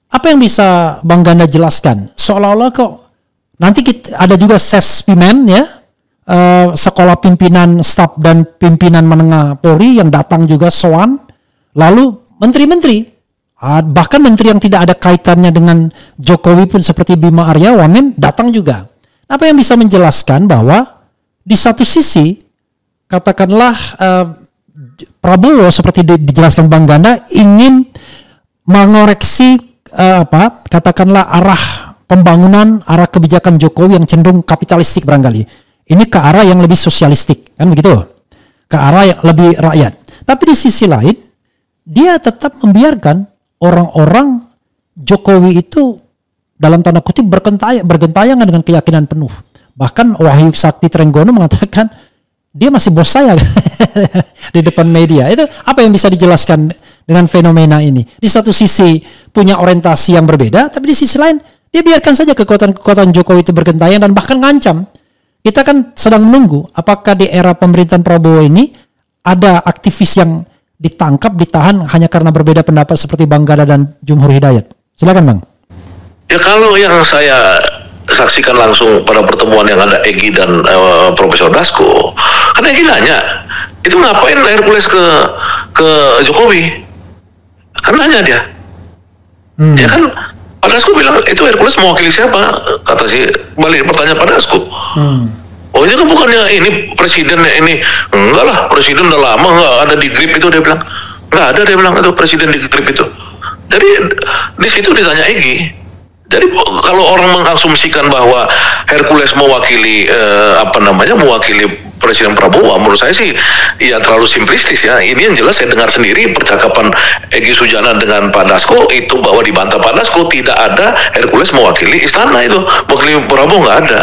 apa yang bisa Bang Ganda jelaskan? Seolah-olah kok nanti ada juga Sespimen ya, sekolah pimpinan staf dan pimpinan menengah Polri yang datang juga soan, lalu menteri-menteri. Bahkan menteri yang tidak ada kaitannya dengan Jokowi pun seperti Bima Arya Wamen datang juga. Apa yang bisa menjelaskan bahwa di satu sisi katakanlah Prabowo seperti dijelaskan Bang Ganda ingin mengoreksi katakanlah arah pembangunan, arah kebijakan Jokowi yang cenderung kapitalistik barangkali. Ini ke arah yang lebih sosialistik kan begitu? Ke arah yang lebih rakyat. Tapi di sisi lain dia tetap membiarkan orang-orang Jokowi itu dalam tanda kutip bergentayangan dengan keyakinan penuh. Bahkan Wahyu Sakti Trenggono mengatakan dia masih bos saya di depan media. Itu apa yang bisa dijelaskan dengan fenomena ini? Di satu sisi punya orientasi yang berbeda, tapi di sisi lain dia biarkan saja kekuatan Jokowi itu bergentayangan dan bahkan ngancam. Kita kan sedang menunggu apakah di era pemerintahan Prabowo ini ada aktivis yang ditangkap, ditahan hanya karena berbeda pendapat seperti Bang Ganda dan Jumhur Hidayat. Silakan Bang. Ya kalau yang saya saksikan langsung pada pertemuan yang ada Egy dan Profesor Dasko, kan Egy nanya, itu ngapain Hercules ke Jokowi? Kan nanya dia. Ya kan Pak Dasko bilang, itu Hercules mewakili siapa? Kata si balik pertanyaan Pak Dasko. Oh ini kan bukannya ini presidennya ini, enggak lah, presiden udah lama nggak ada di grip itu, dia bilang nggak ada, dia bilang itu presiden di grip itu. Jadi di situ ditanya Egy. Jadi kalau orang mengasumsikan bahwa Hercules mewakili mewakili Presiden Prabowo, menurut saya sih ya terlalu simplistis ya. Ini yang jelas saya dengar sendiri percakapan Egy Sujana dengan Pak Dasko itu, bahwa dibantah Pak Dasko tidak ada Hercules mewakili istana, itu mewakili Prabowo nggak ada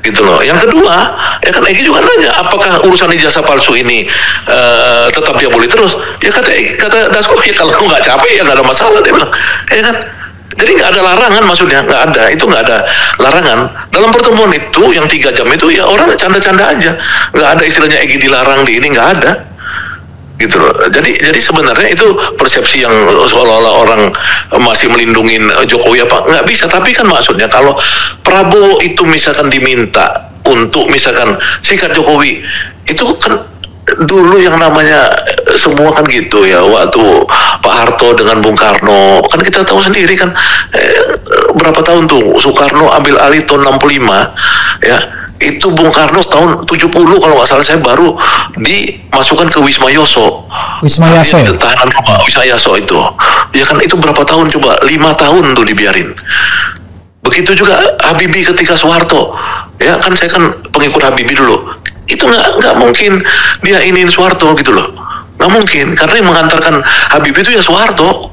gitu loh. Yang kedua ya kan Egy juga nanya apakah urusan ijazah palsu ini tetap dia boleh terus. Ya kata Dasko, ya kalau nggak capek ya nggak ada masalah, dia bilang, ya kan. Jadi nggak ada larangan, maksudnya nggak ada larangan dalam pertemuan itu yang 3 jam itu, ya orang canda-canda aja, nggak ada istilahnya Egy dilarang di ini, nggak ada gitu loh. Jadi sebenarnya itu persepsi yang seolah-olah orang masih melindungi Jokowi apa, nggak bisa. Tapi kan maksudnya kalau Prabowo itu misalkan diminta untuk misalkan sikat Jokowi, itu kan dulu yang namanya semua kan gitu ya, waktu Pak Harto dengan Bung Karno kan kita tahu sendiri kan, berapa tahun tuh Soekarno ambil alih tahun 65 ya, itu Bung Karno tahun 70 kalau nggak salah saya baru dimasukkan ke Wisma Yoso. Tahanan Wisma Yoso itu ya kan, itu berapa tahun coba, 5 tahun tuh dibiarin. Begitu juga Habibie ketika Soeharto ya kan, saya kan pengikut Habibie dulu, itu nggak mungkin dia iniin Soeharto gitu loh, nggak mungkin, karena yang mengantarkan Habibie itu ya Soeharto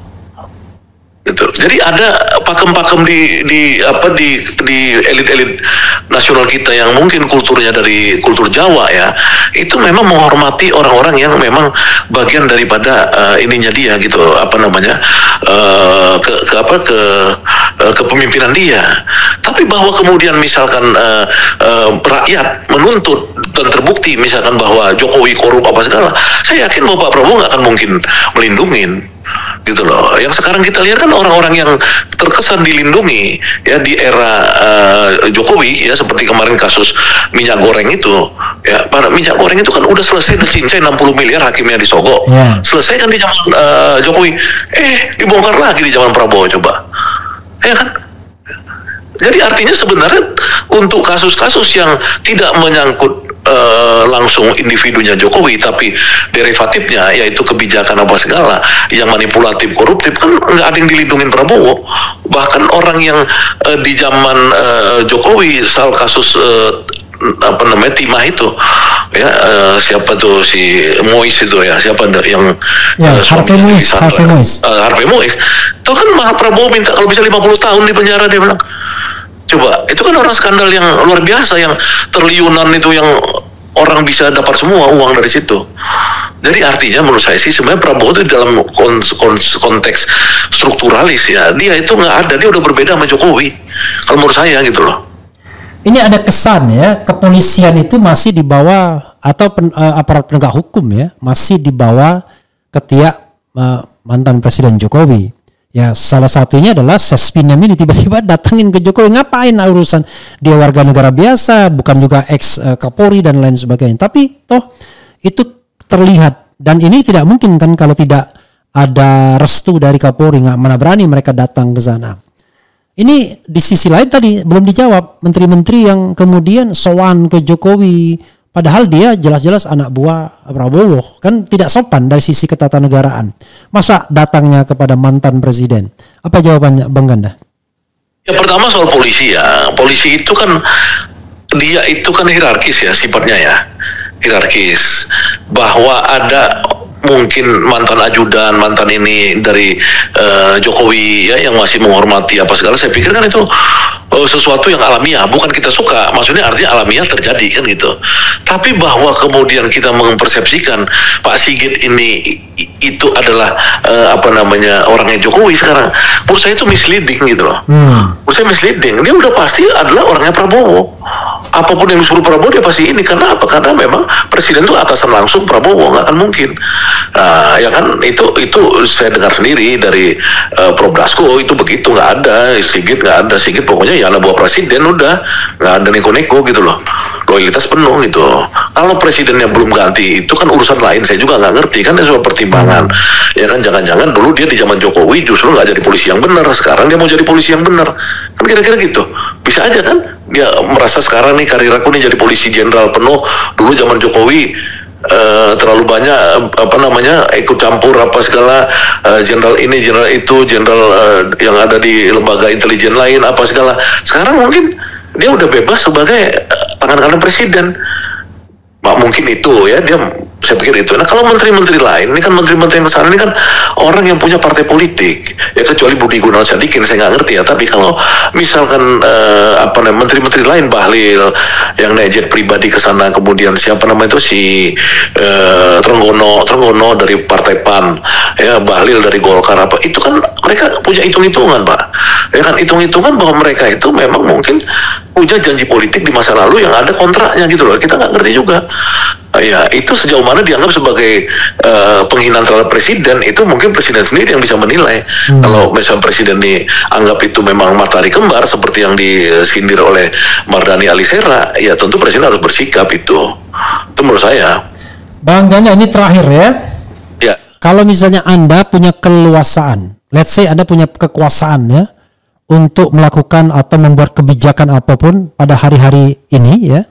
gitu. Jadi ada pakem-pakem di elit-elit nasional kita yang mungkin kulturnya dari kultur Jawa ya, itu memang menghormati orang-orang yang memang bagian daripada ininya dia gitu, apa namanya, kepemimpinan dia. Tapi bahwa kemudian misalkan rakyat menuntut dan terbukti misalkan bahwa Jokowi korup apa segala, saya yakin bahwa Pak Prabowo nggak akan mungkin melindungin gitu loh. Yang sekarang kita lihat kan orang-orang yang terkesan dilindungi ya di era Jokowi ya, seperti kemarin kasus minyak goreng itu ya, pada minyak goreng itu kan udah selesai, cincai 60 miliar hakimnya disogok, selesai kan di zaman Jokowi, dibongkar lagi di zaman Prabowo, coba ya kan. Jadi artinya sebenarnya untuk kasus-kasus yang tidak menyangkut langsung individunya Jokowi, tapi derivatifnya yaitu kebijakan apa segala yang manipulatif, koruptif, kan nggak ada yang dilindungin Prabowo. Bahkan orang yang di zaman Jokowi soal kasus apa namanya timah itu ya, siapa tuh si Mois itu ya, siapa yang Harvey Mois itu kan Prabowo minta kalau bisa 50 tahun di penjara, dia bilang. Coba, itu kan orang skandal yang luar biasa, yang triliunan itu yang orang bisa dapat semua uang dari situ. Jadi artinya menurut saya sih sebenarnya Prabowo itu dalam konteks strukturalis ya, dia itu nggak ada, dia udah berbeda sama Jokowi. Kalau menurut saya gitu loh. Ini ada kesan ya, kepolisian itu masih di bawah, atau aparat penegak hukum ya, masih di bawah ketiak mantan Presiden Jokowi. Ya salah satunya adalah Sespinem ini tiba-tiba datangin ke Jokowi, ngapain urusan, dia warga negara biasa, bukan juga ex Kapolri dan lain sebagainya. Tapi toh itu terlihat, dan ini tidak mungkin kan kalau tidak ada restu dari Kapolri, nggak mana berani mereka datang ke sana. Ini di sisi lain tadi belum dijawab, menteri-menteri yang kemudian sowan ke Jokowi, padahal dia jelas-jelas anak buah Prabowo, kan tidak sopan dari sisi ketatanegaraan. Masa datangnya kepada mantan presiden? Apa jawabannya Bang Ganda? Ya pertama soal polisi ya, polisi itu kan dia itu kan hierarkis ya sifatnya ya, hierarkis, bahwa ada mungkin mantan ajudan, mantan ini dari Jokowi ya yang masih menghormati apa segala, saya pikir kan itu sesuatu yang alamiah, bukan kita suka, maksudnya artinya alamiah terjadi kan gitu. Tapi bahwa kemudian kita mempersepsikan Pak Sigit ini itu adalah apa namanya orangnya Jokowi sekarang, menurut saya itu misleading gitu loh. Menurut saya misleading, dia udah pasti adalah orangnya Prabowo. Apapun yang disuruh Prabowo dia pasti ini, karena apa? Karena memang presiden itu atasan langsung Prabowo, nggak akan mungkin. Ya kan itu saya dengar sendiri dari Prof Dasko itu begitu, nggak ada Sigit, nggak ada Sigit, pokoknya ya anak buah presiden udah, nggak ada neko-neko gitu loh, loyalitas penuh gitu. Kalau presidennya belum ganti itu kan urusan lain, saya juga nggak ngerti kan, itu soal pertimbangan. Ya kan jangan-jangan dulu dia di zaman Jokowi justru nggak jadi polisi yang benar, sekarang dia mau jadi polisi yang benar, kan kira-kira gitu. Bisa aja kan dia merasa sekarang nih karir aku nih jadi polisi jenderal penuh, dulu zaman Jokowi terlalu banyak apa namanya ikut campur apa segala, jenderal ini jenderal itu, jenderal yang ada di lembaga intelijen lain apa segala. Sekarang mungkin dia udah bebas sebagai tangan kanan presiden, Mungkin itu ya, saya pikir itu. Nah kalau menteri-menteri lain, ini kan menteri-menteri yang kesana ini kan orang yang punya partai politik, ya kecuali Budi Gunawan Sadikin saya nggak ngerti ya. Tapi kalau misalkan menteri-menteri lain, Bahlil yang naik jet pribadi ke sana, kemudian siapa namanya itu si Trenggono dari Partai PAN, ya Bahlil dari Golkar apa, itu kan mereka punya hitung-hitungan Pak, ya kan hitung-hitungan bahwa mereka itu memang mungkin punya janji politik di masa lalu yang ada kontraknya gitu loh, kita nggak ngerti juga. Ya itu sejauh mana dianggap sebagai penghinaan terhadap presiden, itu mungkin presiden sendiri yang bisa menilai. Kalau misalnya presiden dianggap itu memang matahari kembar seperti yang disindir oleh Mardhani Alisera, ya tentu presiden harus bersikap itu menurut saya. Bang Ganda, ini terakhir ya. Ya. Kalau misalnya Anda punya keleluasaan, let's say Anda punya kekuasaan ya, untuk melakukan atau membuat kebijakan apapun pada hari-hari ini ya,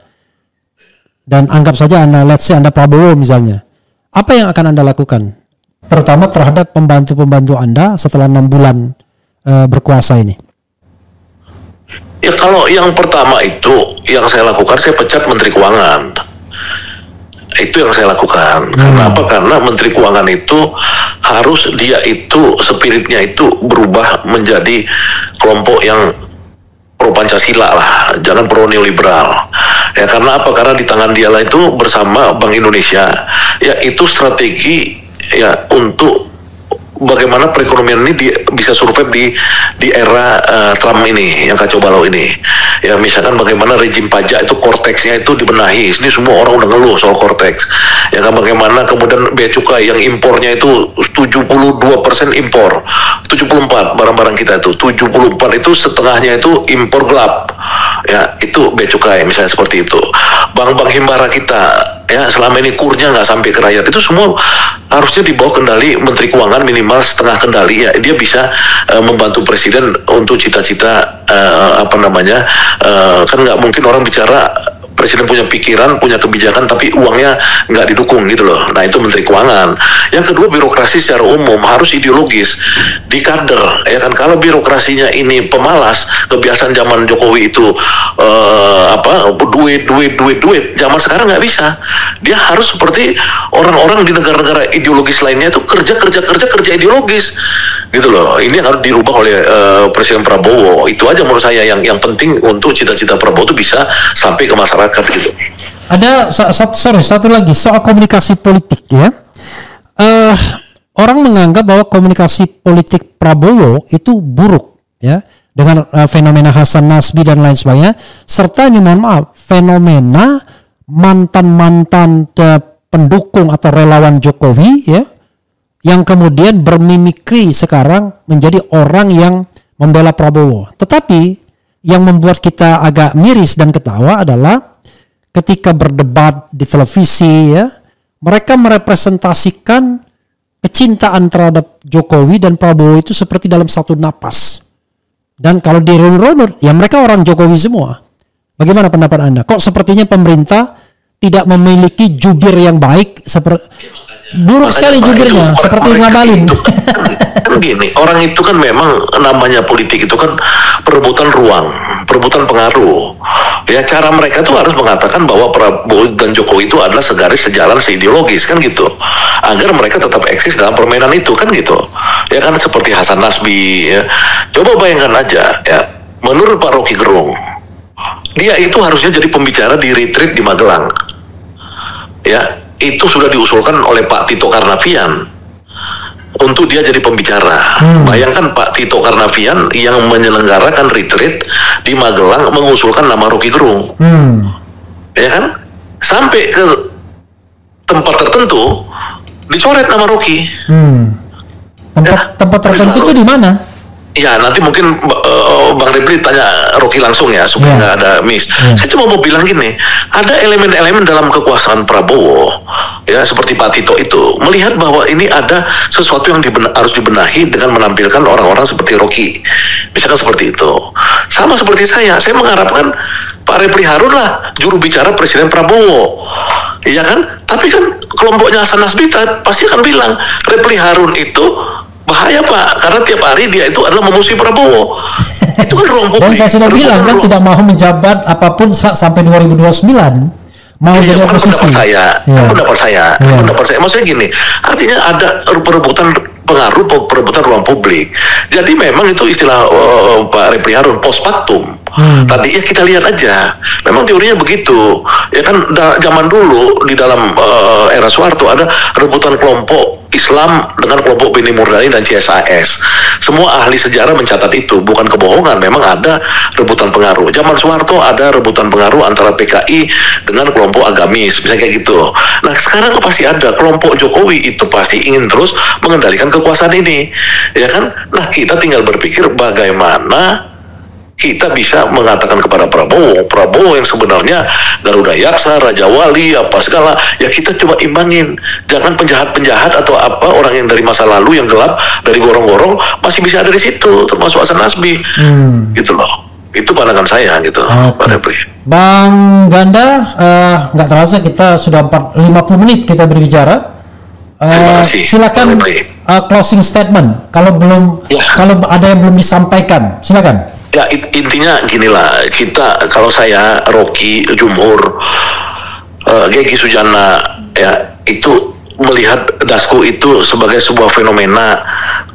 dan anggap saja Anda, let's say Anda Prabowo misalnya, apa yang akan Anda lakukan? Terutama terhadap pembantu-pembantu Anda setelah 6 bulan berkuasa ini. Ya kalau yang pertama itu, yang saya lakukan, saya pecat Menteri Keuangan. Itu yang saya lakukan. Kenapa? Karena Menteri Keuangan itu harus dia itu spiritnya itu berubah menjadi kelompok yang pro Pancasila lah, jangan pro neoliberal. Ya karena apa? Karena di tangan dia lah itu bersama Bank Indonesia, ya itu strategi ya untuk bagaimana perekonomian ini bisa survive di era Trump ini yang kacau balau ini. Ya misalkan bagaimana rejim pajak itu korteksnya itu dibenahi. Ini semua orang udah ngeluh soal korteks. Ya kan bagaimana kemudian bea cukai yang impornya itu 72% impor, 74 barang-barang kita itu 74 itu setengahnya itu impor gelap. Ya itu bea cukai misalnya seperti itu. Bank-bank himbara kita ya selama ini kurnya nggak sampai ke rakyat, itu semua harusnya dibawa kendali Menteri Keuangan, minimal setengah kendali ya, dia bisa membantu presiden untuk cita-cita kan nggak mungkin orang bicara presiden punya pikiran, punya kebijakan, tapi uangnya nggak didukung gitu loh. Nah itu Menteri Keuangan. Yang kedua, birokrasi secara umum harus ideologis, di kader. Ya kan, kalau birokrasinya ini pemalas, kebiasaan zaman Jokowi itu duit. Zaman sekarang nggak bisa. Dia harus seperti orang-orang di negara-negara ideologis lainnya itu kerja ideologis gitu loh. Ini yang harus dirubah oleh Presiden Prabowo. Itu aja menurut saya yang penting untuk cita-cita Prabowo itu bisa sampai ke masyarakat gitu. Ada satu lagi soal komunikasi politik ya. Orang menganggap bahwa komunikasi politik Prabowo itu buruk ya, dengan fenomena Hasan Nasbi dan lain sebagainya, serta ini mohon maaf fenomena mantan pendukung atau relawan Jokowi ya, yang kemudian bermimikri sekarang menjadi orang yang membela Prabowo. Tetapi yang membuat kita agak miris dan ketawa adalah ketika berdebat di televisi ya, mereka merepresentasikan kecintaan terhadap Jokowi dan Prabowo itu seperti dalam satu napas. Dan kalau dirunut-runut, ya mereka orang Jokowi semua. Bagaimana pendapat Anda? Kok sepertinya pemerintah tidak memiliki jubir yang baik, buruk sekali jubirnya, seperti ngabalin. Kan gini, orang itu kan memang namanya politik itu kan perebutan ruang, perebutan pengaruh. Ya cara mereka tuh harus mengatakan bahwa Prabowo dan Jokowi itu adalah segaris sejalan seideologis kan gitu, agar mereka tetap eksis dalam permainan itu kan gitu. Ya kan seperti Hasan Nasbi ya. Coba bayangkan aja ya, menurut Pak Rocky Gerung, dia itu harusnya jadi pembicara di retreat di Magelang. Ya, itu sudah diusulkan oleh Pak Tito Karnavian untuk dia jadi pembicara. Bayangkan Pak Tito Karnavian yang menyelenggarakan retreat di Magelang mengusulkan nama Rocky Gerung. Ya kan? Sampai ke tempat tertentu dicoret nama Rocky. Tempat tertentu itu di mana? Ya nanti mungkin Bang Repli tanya Rocky langsung ya supaya nggak ada miss. Saya cuma mau bilang gini, ada elemen-elemen dalam kekuasaan Prabowo ya seperti Pak Tito itu melihat bahwa ini ada sesuatu yang harus dibenahi dengan menampilkan orang-orang seperti Rocky, misalkan seperti itu. Sama seperti saya mengharapkan Pak Repli Harun lah juru bicara Presiden Prabowo, iya kan? Tapi kan kelompoknya Hasan Nasbi pasti akan bilang Repli Harun itu bahaya Pak, karena tiap hari dia itu adalah memusuhi Prabowo. Itu kan ruang publik. Dan saya sudah bilang kan tidak mau menjabat apapun sampai 2029. mau jadi oposisi. Pendapat saya. Maksudnya gini, artinya ada perebutan pengaruh, perebutan ruang publik. Jadi memang itu istilah Pak Repli Harun post factum. Tadi ya kita lihat aja, memang teorinya begitu. Ya kan zaman dulu di dalam era Soeharto ada rebutan kelompok Islam dengan kelompok Beni Murdani dan CSIS. Semua ahli sejarah mencatat itu, bukan kebohongan. Memang ada rebutan pengaruh. Zaman Soeharto ada rebutan pengaruh antara PKI dengan kelompok agamis, misalnya kayak gitu. Nah sekarang pasti ada kelompok Jokowi itu pasti ingin terus mengendalikan kekuasaan ini, ya kan? Nah kita tinggal berpikir bagaimana kita bisa mengatakan kepada Prabowo yang sebenarnya Garuda Yaksa, Raja Wali, apa segala, ya kita coba imbangin. Jangan penjahat-penjahat atau apa, orang yang dari masa lalu yang gelap, dari gorong-gorong, masih bisa ada di situ, termasuk Hasan Nasbi. Gitu loh. Itu pandangan saya gitu, Pak Repli. Bang Ganda, nggak terasa kita sudah 50 menit kita berbicara. Terima kasih. Silakan closing statement. Kalau ada yang belum disampaikan, silakan. Ya intinya ginilah, kita, kalau saya, Rocky, Jumhur, Gegi Sujana, ya itu melihat Dasko itu sebagai sebuah fenomena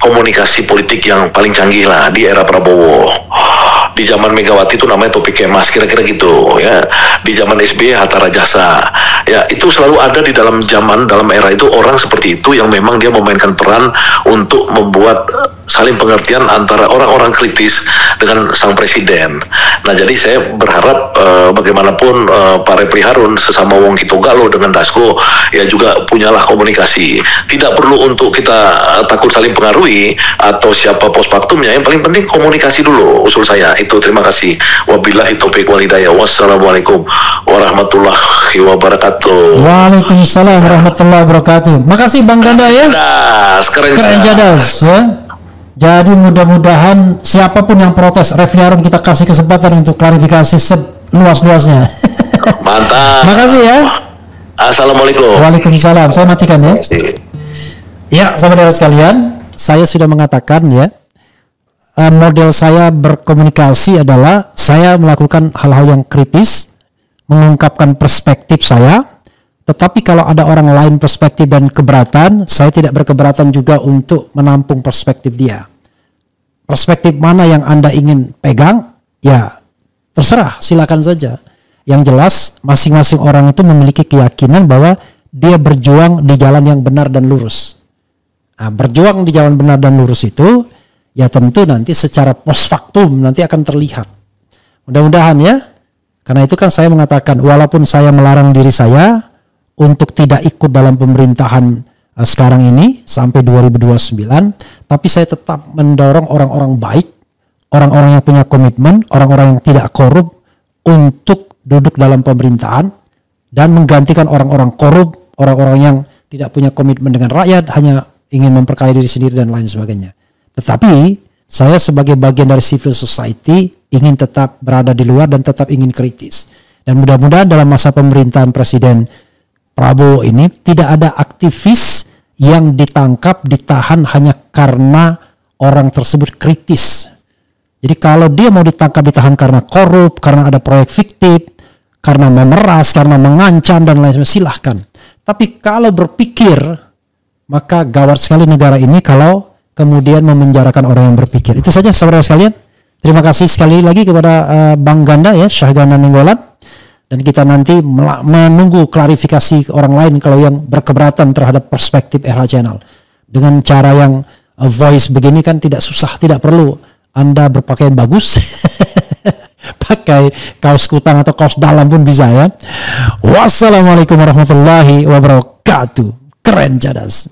komunikasi politik yang paling canggih lah di era Prabowo. Di zaman Megawati itu namanya Topik Kemas, kira-kira gitu ya. Di zaman SBY Hatta Rajasa, ya itu selalu ada di dalam era itu orang seperti itu yang memang dia memainkan peran untuk membuat saling pengertian antara orang-orang kritis dengan sang presiden. Nah jadi saya berharap bagaimanapun Pak Repli Harun sesama Wong Kitogalo dengan Dasko ya juga punyalah komunikasi. Tidak perlu untuk kita takut saling pengaruhi atau siapa post factumnya. Yang paling penting komunikasi dulu, usul saya itu. Terima kasih. Wabillahi taufiq wal hidayah. Wassalamualaikum warahmatullahi wabarakatuh. Waalaikumsalam warahmatullahi wabarakatuh. Makasih Bang Ganda ya. Keren jadas ya. Jadi mudah-mudahan siapapun yang protes, Repli Harun kita kasih kesempatan untuk klarifikasi seluas-luasnya. Mantap. Makasih ya. Assalamualaikum. Waalaikumsalam. Saya matikan ya. Ya, saudara sekalian, saya sudah mengatakan ya, model saya berkomunikasi adalah saya melakukan hal-hal yang kritis, mengungkapkan perspektif saya. Tetapi kalau ada orang lain perspektif dan keberatan, saya tidak berkeberatan juga untuk menampung perspektif dia. Perspektif mana yang Anda ingin pegang, ya terserah, silakan saja. Yang jelas, masing-masing orang itu memiliki keyakinan bahwa dia berjuang di jalan yang benar dan lurus. Nah, berjuang di jalan benar dan lurus itu, ya tentu nanti secara post factum nanti akan terlihat. Mudah-mudahan ya, karena itu kan saya mengatakan, walaupun saya melarang diri saya untuk tidak ikut dalam pemerintahan sekarang ini sampai 2029, tapi saya tetap mendorong orang-orang baik, orang-orang yang punya komitmen, orang-orang yang tidak korup untuk duduk dalam pemerintahan dan menggantikan orang-orang korup, orang-orang yang tidak punya komitmen dengan rakyat, hanya ingin memperkaya diri sendiri dan lain sebagainya. Tetapi saya sebagai bagian dari civil society ingin tetap berada di luar dan tetap ingin kritis. Dan mudah-mudahan dalam masa pemerintahan Presiden Prabowo ini tidak ada aktivis yang ditangkap, ditahan hanya karena orang tersebut kritis. Jadi kalau dia mau ditangkap, ditahan karena korup, karena ada proyek fiktif, karena memeras, karena mengancam dan lain sebagainya, silahkan. Tapi kalau berpikir, maka gawat sekali negara ini kalau kemudian memenjarakan orang yang berpikir. Itu saja saudara sekalian. Terima kasih sekali lagi kepada Bang Ganda ya, Syahganda Nenggolan. Dan kita nanti menunggu klarifikasi orang lain kalau yang berkeberatan terhadap perspektif RH Channel. Dengan cara yang voice begini kan tidak susah, tidak perlu Anda berpakaian bagus. Pakai kaos kutang atau kaos dalam pun bisa ya. Wassalamualaikum warahmatullahi wabarakatuh. Keren jadas.